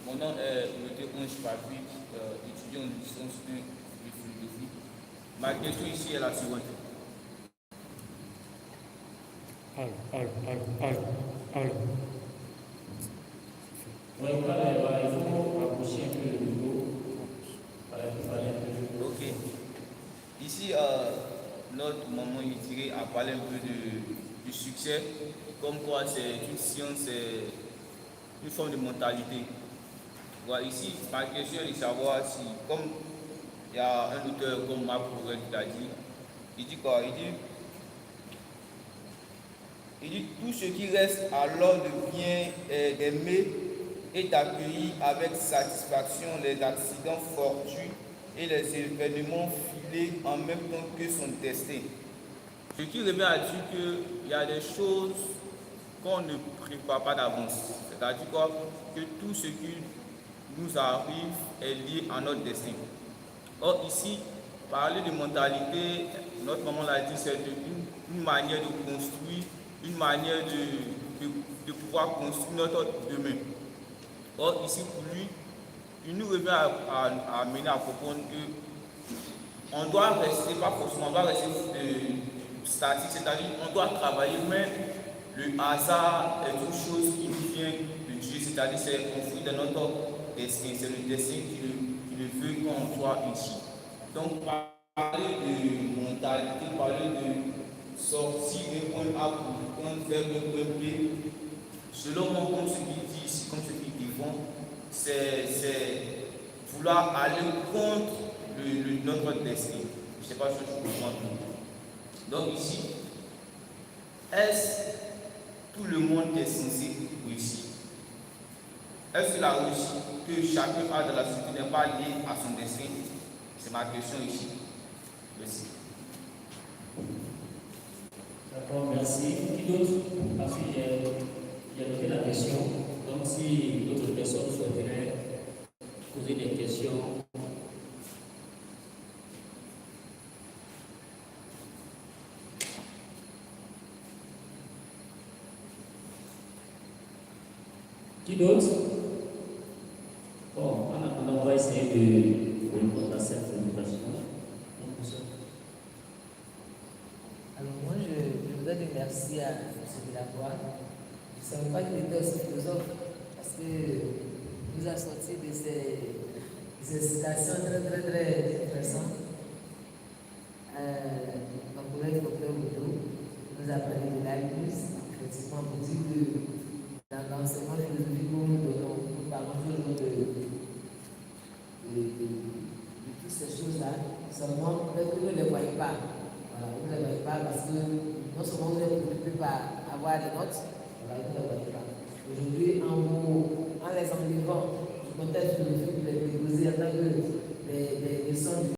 Mon nom est M. Onge Patrick, étudiant en licence 1 de philosophie. Ma question ici est la suivante. Ok. Ici, notre maman Itiré a parlé un peu du succès, comme quoi c'est une science, c'est une forme de mentalité. Voilà, ici, ma question est de savoir si, comme il y a un auteur comme Marc Aurèle qui l'a dit, il dit quoi? Il dit tout ce qui reste alors de bien d'aimer est accueilli avec satisfaction les accidents fortuits et les événements filés en même temps que son destin. Ce qui revient à dire qu'il y a des choses qu'on ne prépare pas d'avance. C'est-à-dire quoi? Que tout ce qui nous arrive est lié à notre destin. Or ici, parler de mentalité, notre maman l'a dit, c'est une manière de construire, une manière de pouvoir construire notre demain. Or ici, pour lui, il nous revient à mener à comprendre que on doit rester, pas forcément, on doit rester statique, c'est-à-dire on doit travailler, mais le hasard est une chose qui nous vient de Dieu, c'est-à-dire c'est conflit dans notre destin, c'est le destin qui le veut qu'on soit ici. Donc parler de mentalité, parler de sortir d'un point A pour prendre vers un point B, selon moi, comme ce qu'il dit ici, comme ce qu'il défend, c'est vouloir aller contre notre destin. Je ne sais pas si je comprends. Donc ici, est-ce tout le monde est censé réussir? Est-ce que la réussite que chacun a dans la société n'est pas liée à son destin? C'est ma question ici. Merci. D'accord, merci. Qui d'autre? Parce qu'il y a noté la question. Donc si d'autres personnes souhaiteraient poser des questions. Qui d'autre? Bon, on va essayer de répondre à cette présentation. Alors moi, je voudrais dire merci à M. Delavoye. Je ne savais pas qu'il était aussi philosophe, parce que nous a sorti de ces citations très intéressantes. Ma collègue Dr Boudou nous a parlé de Leibniz, effectivement, pour dire que dans l'enseignement philosophique, nous parlons toujours de toutes ces choses-là, seulement peut-être que nous ne les voyons pas. Voilà, vous ne les voyez pas parce que non seulement vous êtes occupé par avoir des notes, voilà, vous ne les voyez pas. Aujourd'hui, en les enlevant du contexte philosophique, vous les déposez en tant que des leçons